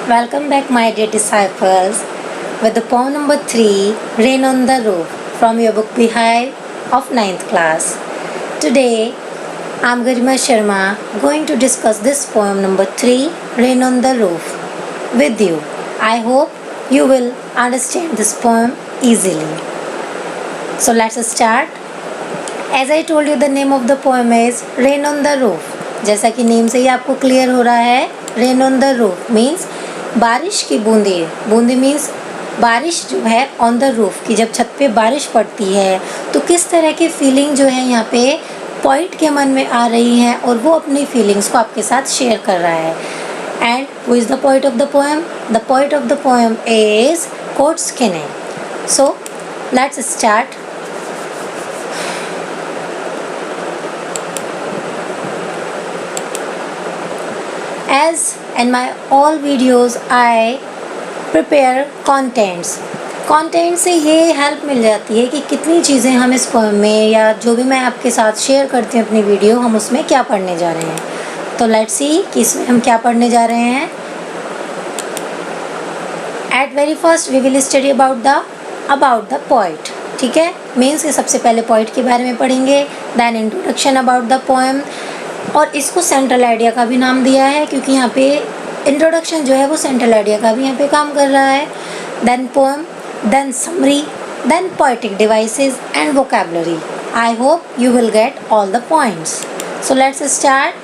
Welcome back, my dear disciples, with the poem number 3, Rain on the Roof, from your book Beehive of 9th class. Today, I'm Garima Sharma going to discuss this poem number 3, Rain on the Roof, with you. I hope you will understand this poem easily. So let's start. As I told you, the name of the poem is Rain on the Roof. जैसा कि name से ही आपको clear हो रहा है, rain on the roof means बारिश की बूंदें. बूंदें मीन्स बारिश जो है ऑन द रूफ की, जब छत पे बारिश पड़ती है तो किस तरह की फीलिंग जो है यहाँ पे पोइट के मन में आ रही हैं और वो अपनी फीलिंग्स को आपके साथ शेयर कर रहा है. And who is the poet of the poem? The poet of the poem is Coates Kinney. So let's start. As in my all videos I prepare contents. Content से ये हेल्प मिल जाती है कि कितनी चीज़ें हम इस पोएम में या जो भी मैं आपके साथ शेयर करती हूँ अपनी वीडियो, हम उसमें क्या पढ़ने जा रहे हैं. तो लेट्स सी कि इसमें हम क्या पढ़ने जा रहे हैं. At very first we will study about the poet. ठीक है, मीन्स कि सबसे पहले पोइट के बारे में पढ़ेंगे. Then introduction about the poem, और इसको सेंट्रल आइडिया का भी नाम दिया है क्योंकि यहाँ पे इंट्रोडक्शन जो है वो सेंट्रल आइडिया का भी यहाँ पे काम कर रहा है. Then poem, then summary, then poetic devices and vocabulary. I hope you will get all the points. So let's start.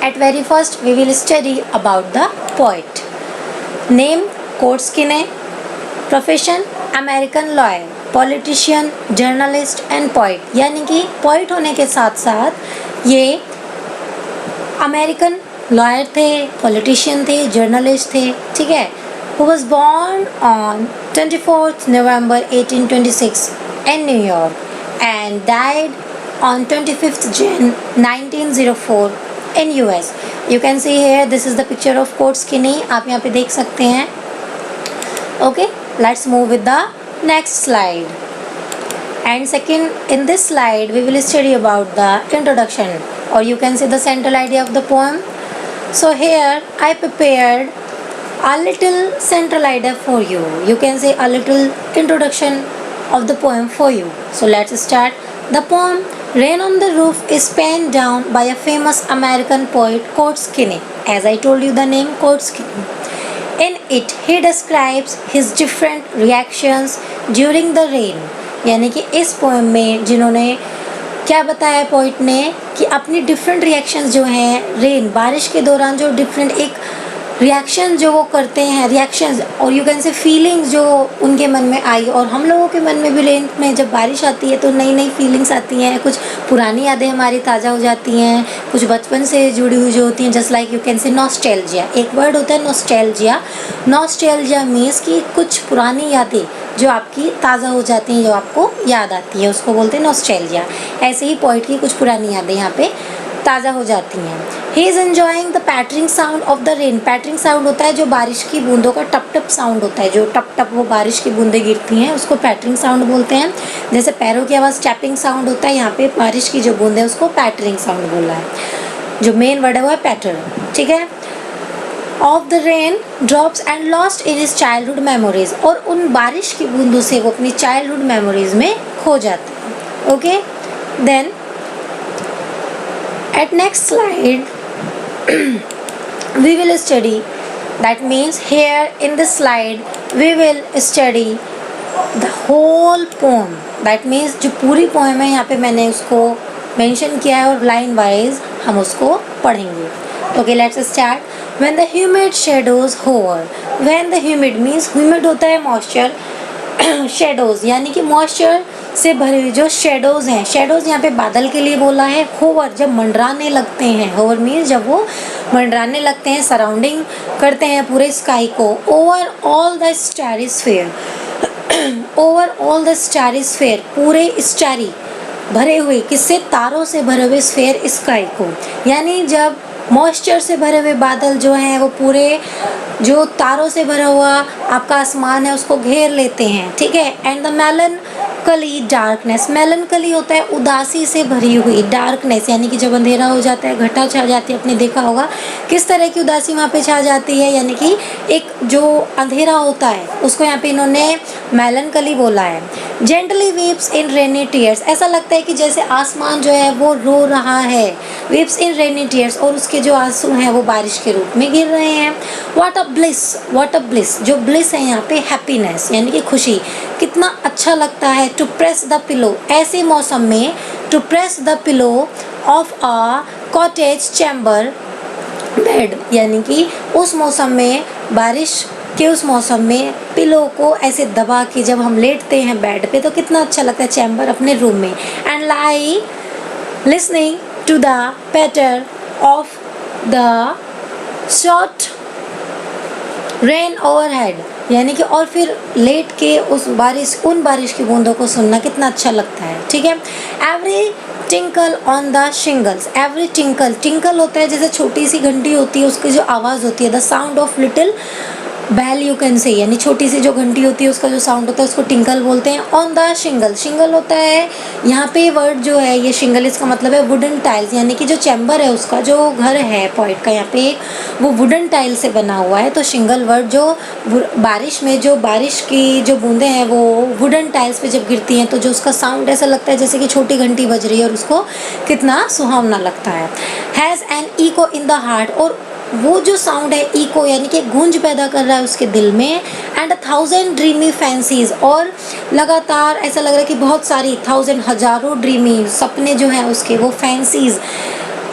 At very first we will study about the poet. Name Coates Kinney. Profession American lawyer, politician, journalist and poet. यानी कि poet होने के साथ साथ ये American lawyer थे, politician थे, journalist थे. ठीक है. Who was born on 24 November 1826 in New York and died on 25th June 1904 in US. You can see here this is the picture of कोर्टस्कीने. आप यहाँ पे देख सकते हैं. Okay, let's move with the next slide. And second, in this slide we will study about the introduction, or you can say the central idea of the poem. So here I prepared a little central idea for you. You can say a little introduction of the poem for you. So let's start. The poem Rain on the Roof is penned down by a famous American poet कोर्टस्कीने. As I told you the name कोर्टस्कीने. In it he describes his different reactions during the rain. यानी कि इस poem में जिन्होंने क्या बताया poet ने कि अपनी डिफरेंट रिएक्शंस जो हैं रेन बारिश के दौरान, जो डिफरेंट एक रिएक्शन जो वो करते हैं, रिएक्शंस और यू कैन से फीलिंग्स जो उनके मन में आई. और हम लोगों के मन में भी रेन में जब बारिश आती है तो नई नई फीलिंग्स आती हैं. कुछ पुरानी यादें हमारी ताज़ा हो जाती हैं, कुछ बचपन से जुड़ी हुई जो होती हैं. जस्ट लाइक यू कैन से नॉस्टैल्जिया. एक वर्ड होता है नॉस्टैल्जिया. नॉस्टैल्जिया मीन्स कि कुछ पुरानी यादें जो आपकी ताज़ा हो जाती हैं, जो आपको याद आती है, उसको बोलते हैं नॉस्टैल्जिया. ऐसे ही पोइट की कुछ पुरानी यादें यहाँ पे ताज़ा हो जाती हैं. He is enjoying the पैटरिंग sound of the rain. पैटरिंग sound होता है जो बारिश की बूंदों का टप टप साउंड होता है, जो टप टप वो बारिश की बूंदें गिरती हैं उसको पैटरिंग साउंड बोलते हैं. जैसे पैरों की आवाज़ टैपिंग साउंड होता है, यहाँ पे बारिश की जो बूंदें उसको पैटरिंग साउंड बोला है. जो मेन वर्ड है वो है पैटर्न. ठीक है. Of the rain drops and lost in his childhood memories. और उन बारिश की बूंदों से वो अपनी चाइल्डहुड मेमोरीज में खो जाते हैं. Okay. Then at next slide we will study, that means here in this slide we will study the whole poem. that means जो पूरी poem है यहाँ पे मैंने उसको मेंशन किया है और लाइन वाइज हम उसको पढ़ेंगे. Okay, let's start. When the humid shadows hover. When the humid means humid होता है मॉइस्चर, शेडोज़ यानी कि मॉइस्चर से भरे हुए जो शेडोज़ हैं. शेडोज़ यहाँ पे बादल के लिए बोला है. होवर जब मंडराने लगते हैं. होवर मीन्स जब वो मंडराने लगते हैं, सराउंडिंग करते हैं पूरे स्काई को. Over all the starry sphere. Over all the starry sphere, पूरे स्टारी भरे हुए, किससे? तारों से भरे हुए स्फीयर स्काई को. यानी जब मॉइस्चर से भरे हुए बादल जो हैं वो पूरे जो तारों से भरा हुआ आपका आसमान है उसको घेर लेते हैं. ठीक है. एंड द मेलन कली डार्कनेस, मेलनकली होता है उदासी से भरी हुई, डार्कनेस यानी कि जब अंधेरा हो जाता है, घटा छा जाती है, आपने देखा होगा किस तरह की उदासी वहाँ पे छा जाती है, यानी कि एक जो अंधेरा होता है उसको यहाँ पे इन्होंने मेलनकली बोला है। जेंटली वीप्स इन रेनी टीयर्स, ऐसा लगता है कि जैसे आसमान जो है वो रो रहा है, वीप्स इन रेनी टीयर्स, और उसके जो आंसू हैं वो बारिश के रूप में गिर रहे हैं। व्हाट अ ब्लिस, जो ब्लिस है यहाँ पे हैप्पीनेस यानी कि खुशी, कितना अच्छा लगता है। टू प्रेस द पिलो, ऐसे मौसम में to press the pillow of a cottage chamber bed, यानी कि उस मौसम में, बारिश के उस मौसम में पिलो को ऐसे दबा के जब हम लेटते हैं बेड पे तो कितना अच्छा लगता है, चैम्बर अपने रूम में। And lie listening to the patter of the short rain overhead, यानी कि और फिर लेट के उन बारिश की बूंदों को सुनना कितना अच्छा लगता है। ठीक है। Every tinkle on the shingles, every tinkle होता है जैसे छोटी सी घंटी होती है उसकी जो आवाज़ होती है, the sound of little bell you can say, यानी छोटी सी जो घंटी होती है उसका जो साउंड होता है उसको टिंकल बोलते हैं। ऑन द शिंगल होता है यहाँ पे वर्ड जो है ये शिंगल, इसका मतलब है वुडन टाइल्स, यानी कि जो चैम्बर है उसका जो घर है पॉइंट का यहाँ पे वो वुडन टाइल से बना हुआ है। तो शिंगल वर्ड जो बारिश में जो बारिश की जो बूंदें हैं वो वुडन टाइल्स पे जब गिरती हैं तो जो उसका साउंड ऐसा लगता है जैसे कि छोटी घंटी बज रही है और उसको कितना सुहावना लगता है। Has an echo in the heart, और वो जो साउंड है इको यानी कि गूंज पैदा कर रहा है उसके दिल में। एंड 1000 ड्रीमी फैंसीज, और लगातार ऐसा लग रहा है कि बहुत सारी हज़ारों ड्रीमी सपने जो हैं उसके, वो फैंसीज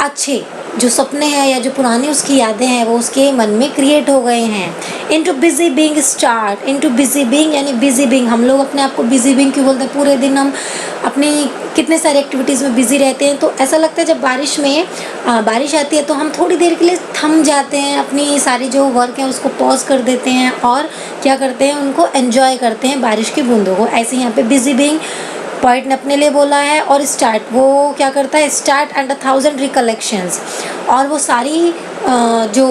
अच्छे जो सपने हैं या जो पुरानी उसकी यादें हैं वो उसके मन में क्रिएट हो गए हैं। Into busy being start, into busy being यानी बिजी बीइंग, हम लोग अपने आप को बिजी बीइंग क्यों बोलते हैं, पूरे दिन हम अपनी कितने सारे एक्टिविटीज़ में बिजी रहते हैं। तो ऐसा लगता है जब बारिश में बारिश आती है तो हम थोड़ी देर के लिए थम जाते हैं, अपनी सारी जो वर्क है उसको पॉज कर देते हैं और क्या करते हैं, उनको एंजॉय करते हैं बारिश की बूंदों को। ऐसे यहाँ पे बिजी बीइंग पॉइंट ने अपने लिए बोला है। और स्टार्ट वो क्या करता है, स्टार्ट एंड 1000 रिकलेक्शंस, और वो सारी जो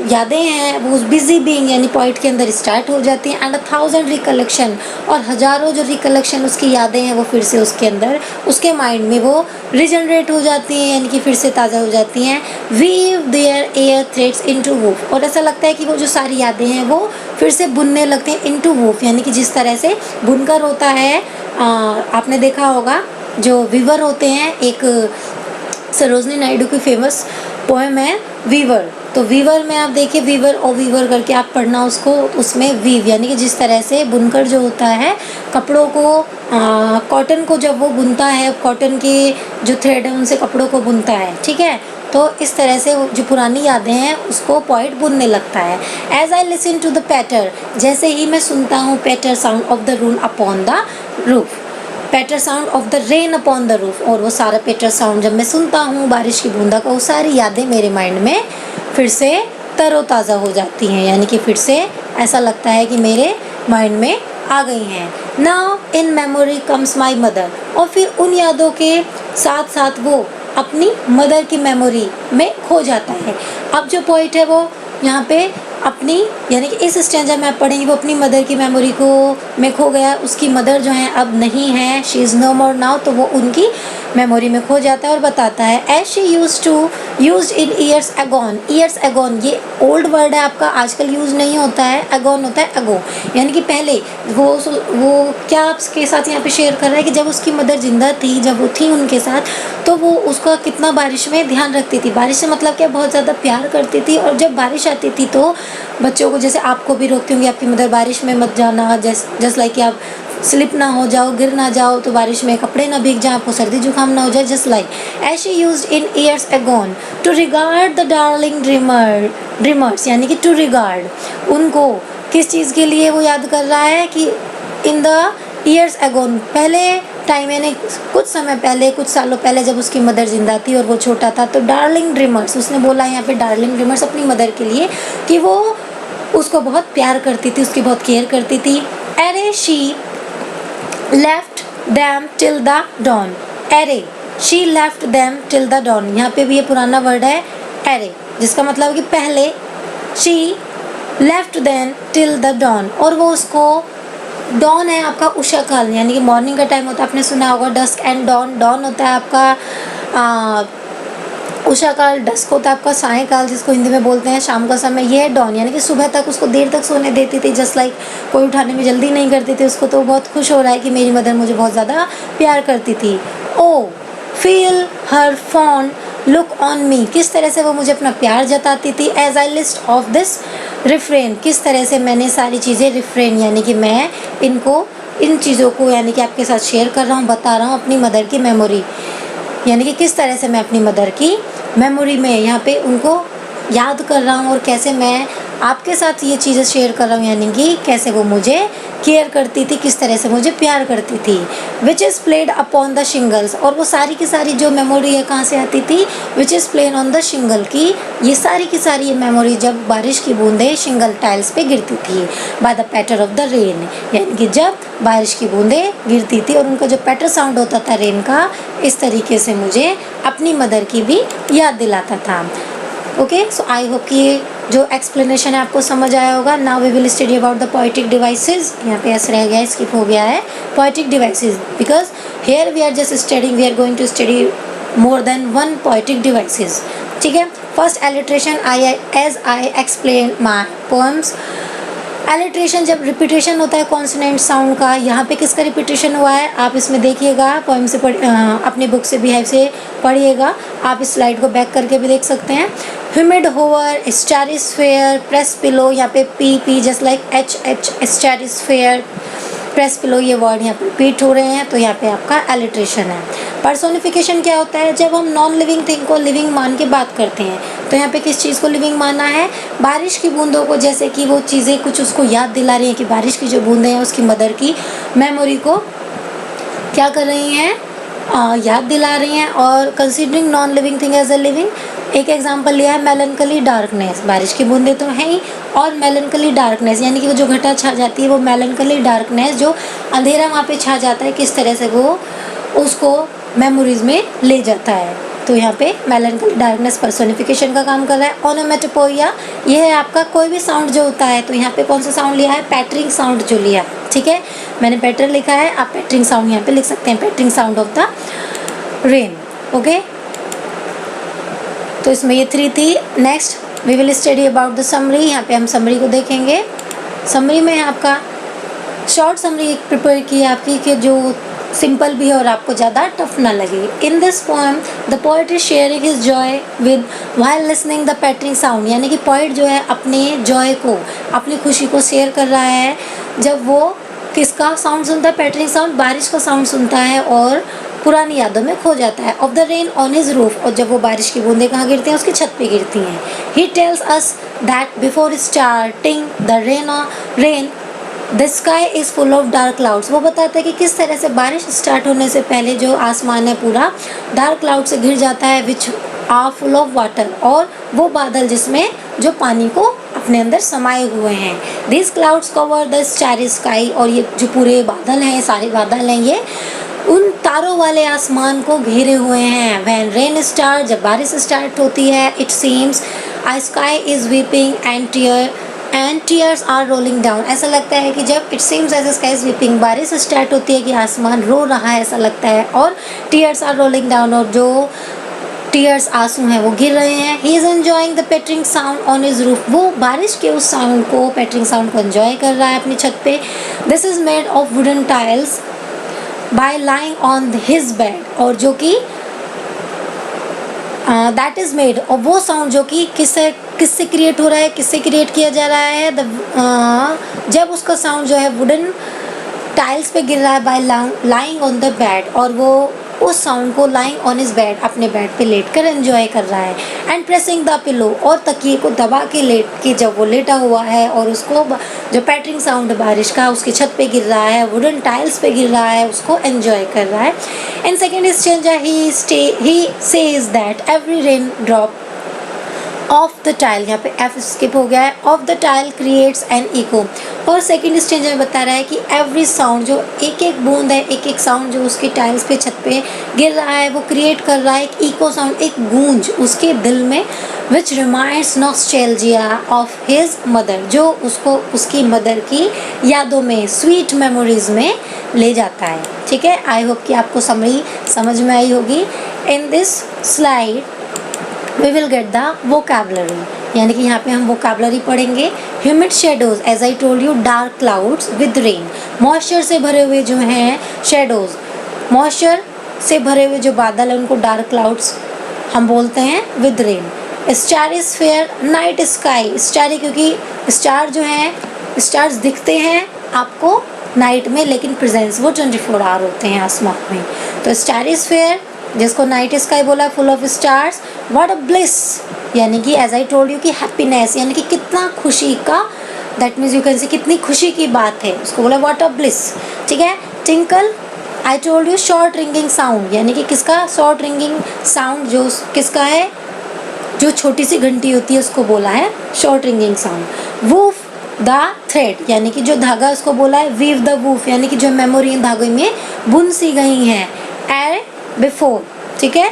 यादें हैं वो उस बिजी बीइंग यानी पॉइंट के अंदर स्टार्ट हो जाती हैं। एंड 1000 रिकलेक्शन, और हज़ारों जो रिकलेक्शन उसकी यादें हैं वो फिर से उसके अंदर उसके माइंड में वो रिजनरेट हो जाती हैं यानी कि फिर से ताज़ा हो जाती हैं। Weave their air threads into woof, और ऐसा लगता है कि वो जो सारी यादें हैं वो फिर से बुनने लगते हैं इनटू वूफ, यानी कि जिस तरह से बुनकर होता है। आपने देखा होगा जो वीवर होते हैं, एक सरोजनी नायडू की फेमस पोएम है वीवर, तो वीवर में आप देखिए वीवर और वीवर करके आप पढ़ना उसको, उसमें वीव यानी कि जिस तरह से बुनकर जो होता है कपड़ों को, कॉटन को जब वो बुनता है, कॉटन के जो थ्रेड है उनसे कपड़ों को बुनता है। ठीक है, तो इस तरह से जो पुरानी यादें हैं उसको पोइट बुनने लगता है। As I listen to the patter, जैसे ही मैं सुनता हूँ patter sound of the rain upon the roof, patter sound of the rain upon the roof, और वो सारा पैटर साउंड जब मैं सुनता हूँ बारिश की बूंदा का, वो सारी यादें मेरे माइंड में फिर से तरोताज़ा हो जाती हैं, यानी कि फिर से ऐसा लगता है कि मेरे माइंड में आ गई हैं। Now in memory comes my mother, और फिर उन यादों के साथ साथ वो अपनी मदर की मेमोरी में खो जाता है। अब जो पॉइंट है वो यहाँ पे अपनी यानी कि इस स्टैंजा में आप पढ़ेंगे वो अपनी मदर की मेमोरी को में खो गया, उसकी मदर जो है अब नहीं है, she is no more now, तो वो उनकी मेमोरी में खो जाता है और बताता है as she used in years agone, years agone ये ओल्ड वर्ड है आपका, आजकल यूज़ नहीं होता है, एगोन होता है एगो, यानी कि पहले। वो क्या आपके साथ यहाँ पे शेयर कर रहा है कि जब उसकी मदर जिंदा थी, जब वो थी उनके साथ, तो वो उसका कितना बारिश में ध्यान रखती थी, बारिश से मतलब क्या बहुत ज़्यादा प्यार करती थी। और जब बारिश आती थी तो बच्चों को, जैसे आपको भी रोकती होंगी आपकी मदर बारिश में मत जाना, जस्ट लाइक कि आप स्लिप ना हो जाओ, गिर ना जाओ, तो बारिश में कपड़े ना भीग जाए, आपको सर्दी जुकाम ना हो जाए, just like as she used in years agone to regard the darling dreamers, यानी कि टू रिगार्ड उनको किस चीज़ के लिए वो याद कर रहा है कि इन द ईयर्स एगोन, पहले टाइम यानी कुछ समय पहले, कुछ सालों पहले जब उसकी मदर जिंदा थी और वो छोटा था, तो डार्लिंग ड्रीमर्स उसने बोला यहाँ पे डार्लिंग ड्रीमर्स अपनी मदर के लिए कि वो उसको बहुत प्यार करती थी, उसकी बहुत केयर करती थी। Ere she left them till the dawn, ere she left them till the dawn, यहाँ पे भी ये पुराना वर्ड है एरे, जिसका मतलब कि पहले, she left them till the dawn, और वो उसको डॉन है आपका उषा काल, यानी कि मॉर्निंग का टाइम होता है, आपने सुना होगा डस्क एंड डॉन। डॉन होता है आपका उषा काल, डस्क होता है आपका सायंकाल, जिसको हिंदी में बोलते हैं शाम का समय। ये है डॉन, यानी कि सुबह तक उसको देर तक सोने देती थी, जस्ट लाइक कोई उठाने में जल्दी नहीं करती थी उसको। तो बहुत खुश हो रहा है कि मेरी मदर मुझे बहुत ज़्यादा प्यार करती थी। Oh feel her fond look on me, किस तरह से वो मुझे अपना प्यार जताती थी। As I list of this refrain, किस तरह से मैंने सारी चीज़ें रिफ्रेन यानी कि मैं इन चीज़ों को यानी कि आपके साथ शेयर कर रहा हूँ, बता रहा हूँ अपनी मदर की मेमोरी, यानी कि किस तरह से मैं अपनी मदर की मेमोरी में यहाँ पे उनको याद कर रहा हूँ और कैसे मैं आपके साथ ये चीज़ें शेयर कर रहा हूँ, यानी कि कैसे वो मुझे केयर करती थी, किस तरह से मुझे प्यार करती थी। Which is played upon the shingles, और वो सारी की सारी जो मेमोरी है कहाँ से आती थी, which is played on the shingle, की ये सारी की सारी ये मेमोरी जब बारिश की बूंदें शिंगल टाइल्स पे गिरती थी। By the patter of the rain, यानी कि जब बारिश की बूंदें गिरती थी और उनका जो पैटर साउंड होता था रेन का, इस तरीके से मुझे अपनी मदर की भी याद दिलाता था। ओके, सो आई होप कि ये जो एक्सप्लेनेशन है आपको समझ आया होगा। Now we will study about the poetic devices. यहाँ पे ऐसा रह गया है, स्किप हो गया है poetic devices, because here we are just studying, we are going to study more than one poetic devices. ठीक है, first alliteration, as I explain my poems. Alliteration जब रिपीटेशन होता है कॉन्सोनेंट साउंड का, यहाँ पे किसका रिपीटेशन हुआ है आप इसमें देखिएगा, पोएम से अपनी बुक से बिहेव से पढ़िएगा। आप इस स्लाइड को बैक करके भी देख सकते हैं। Humid hover, stratosphere, press pillow, यहाँ पे P just like H stratosphere, press pillow, ये वर्ड यहाँ पे रिपीट हो रहे हैं, तो यहाँ पे आपका एलिट्रेशन है। पर्सोनिफिकेशन क्या होता है, जब हम नॉन लिविंग थिंग को लिविंग मान के बात करते हैं, तो यहाँ पे किस चीज़ को लिविंग माना है, बारिश की बूंदों को, जैसे कि वो चीज़ें कुछ उसको याद दिला रही हैं कि बारिश की जो बूंदें हैं उसकी मदर की मेमोरी को क्या कर रही हैं, याद दिला रही हैं। और considering non living thing as a living, एक एग्जांपल लिया है मेलनकली डार्कनेस, बारिश की बूंदें तो हैं ही, और मेलनकली डार्कनेस यानी कि वो जो घटा छा जाती है, वो मेलनकली डार्कनेस, जो अंधेरा वहाँ पे छा जाता है, किस तरह से वो उसको मेमोरीज में ले जाता है। तो यहाँ पे मेलनकली डार्कनेस पर्सोनिफिकेशन का काम कर रहा है। ओनोमेटोपोइया, ये है आपका कोई भी साउंड जो होता है, तो यहाँ पे कौन सा साउंड लिया है, पैटरिंग साउंड जो लिया, ठीक है, मैंने पैटर्न लिखा है, आप पैटरिंग साउंड यहाँ पे लिख सकते हैं, pattering sound of the rain. Okay, तो इसमें ये 3 थी। Next we will study about the summary, यहाँ पे हम समरी को देखेंगे। समरी में आपका शॉर्ट समरी प्रिपेयर की है आपकी, कि जो सिंपल भी है और आपको ज़्यादा टफ ना लगे। In this poem the poet is sharing his Joy with while listening the पैटरिंग sound, यानी कि पोएट जो है अपने जॉय को, अपनी खुशी को शेयर कर रहा है जब वो किसका साउंड सुनता है, पैटरिंग साउंड, बारिश का साउंड सुनता है और पुरानी यादों में खो जाता है। Of the rain on his roof, और जब वो बारिश की बूंदें कहाँ गिरती हैं, उसकी छत पे गिरती हैं। He tells us that before starting the rain the sky is full of dark clouds, वो बताता है कि किस तरह से बारिश स्टार्ट होने से पहले जो आसमान है पूरा डार्क क्लाउड से घिर जाता है, which are full of water, और वो बादल जिसमें जो पानी को अपने अंदर समाये हुए हैं। This clouds cover the starry sky, और ये जो पूरे बादल हैं, सारे बादल हैं, ये उन तारों वाले आसमान को घेरे हुए हैं। व्हेन रेन स्टार्ट, जब बारिश स्टार्ट होती है, it seems a sky is weeping and tears are rolling down, ऐसा लगता है कि जब it seems as sky is weeping, बारिश स्टार्ट होती है कि आसमान रो रहा है ऐसा लगता है, और टीयर्स आर रोलिंग डाउन, और जो टीयर्स आंसू हैं वो गिर रहे हैं। He is enjoying the पैटरिंग sound on his roof, वो बारिश के उस साउंड को, पैटरिंग साउंड को एंजॉय कर रहा है अपनी छत पे। This is made of wooden tiles bye lying on his bed, और जो कि दैट इज़ मेड, और वो साउंड जो कि किससे क्रिएट हो रहा है, किससे क्रिएट किया जा रहा है, जब उसका साउंड जो है वुडन टाइल्स पे गिर रहा है, bye lying on the bed, और वो उस साउंड को लाइंग ऑन हिज बेड, अपने बेड पे लेटकर एंजॉय कर रहा है। एंड प्रेसिंग द पिलो, और तकिए को दबा के लेट के जब वो लेटा हुआ है और उसको जो पैटरिंग साउंड बारिश का उसकी छत पे गिर रहा है, वुडन टाइल्स पे गिर रहा है, उसको एंजॉय कर रहा है। In second stanza he says that every rain drop of the tile, यहाँ पे एफ स्किप हो गया है, of the tile creates an echo, और सेकेंड स्टेज में बता रहा है कि एवरी साउंड, जो एक एक बूंद है, एक एक साउंड जो उसके टाइल्स पे छत पे गिर रहा है, वो क्रिएट कर रहा है एक इको साउंड, एक गूंज उसके दिल में which reminds nostalgia of his mother, जो उसको उसकी मदर की यादों में, स्वीट मेमोरीज में ले जाता है। ठीक है, आई होप कि आपको समझ में आई होगी। In this slide we will get the vocabulary, यानी कि यहाँ पे हम वोकैबुलरी पढ़ेंगे। Humid shadows, as I told you, dark clouds with rain, moisture से भरे हुए जो हैं शेडोज, मॉइस्चर से भरे हुए जो बादल हैं उनको डार्क क्लाउड्स हम बोलते हैं, with rain. Starry sphere, night sky, starry क्योंकि स्टार जो हैं, स्टार्स दिखते हैं आपको नाइट में, लेकिन प्रेजेंस वो 24 आवर होते हैं आसमान में। तो स्टारिस्फेयर, जिसको नाइट स्काई बोला, full of stars. What a bliss, यानी कि एज आई टोल्ड यू कि हैप्पीनेस, यानी कि कितना खुशी का, दैट मीन्स यू कैन से कितनी खुशी की बात है, उसको बोला व्हाट अ ब्लिस। ठीक है, tinkle, I told you short ringing sound, यानी कि किसका शॉर्ट रिंगिंग साउंड, जो किसका है, जो छोटी सी घंटी होती है उसको बोला है short ringing sound. Woof the thread, यानी कि जो धागा उसको बोला है वीव द वूफ, यानी कि जो मेमोरी धागे में बुन सी गई हैं। एर बिफोर, ठीक है,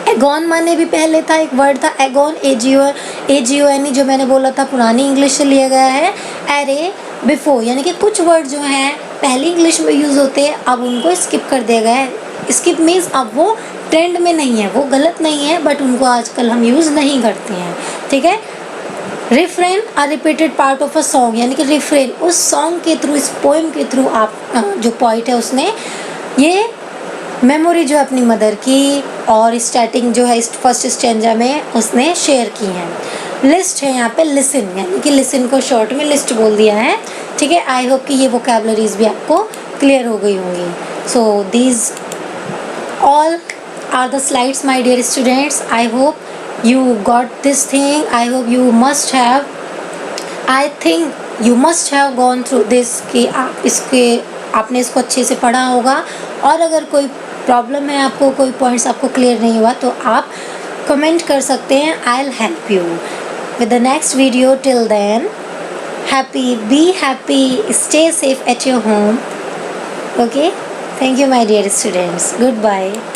एगॉन माने भी पहले था, एक वर्ड था एगॉन, AGON, जो मैंने बोला था पुरानी इंग्लिश से लिया गया है। एरे बिफोर, यानी कि कुछ वर्ड जो हैं पहले इंग्लिश में यूज़ होते हैं, अब उनको स्किप कर दिया गया है। स्किप मीन्स अब वो ट्रेंड में नहीं है, वो गलत नहीं है, बट उनको आजकल हम यूज़ नहीं करते हैं। ठीक है, refrain, a repeated part of a song, यानी कि रिफ्रेन उस सॉन्ग के थ्रू, इस पोएम के थ्रू आप जो पोइट है उसने ये मेमोरी जो अपनी मदर की और स्टार्टिंग जो है इस फर्स्ट स्टैंजा में उसने शेयर की हैं। लिस्ट है यहाँ पे लिसन, यानी कि लिसन को शॉर्ट में लिस्ट बोल दिया है। ठीक है, आई होप कि ये वोकैबुलरीज भी आपको क्लियर हो गई होंगी। So these all are the slides, my dear students. I hope you got this thing. I hope you must have, I think you must have gone through this, कि आपने इसको अच्छे से पढ़ा होगा। और अगर कोई प्रॉब्लम है आपको, कोई पॉइंट्स आपको क्लियर नहीं हुआ, तो आप कमेंट कर सकते हैं। I'll help you with the next video. Till then, be happy, stay safe at your home. Okay, thank you my dear students. Goodbye.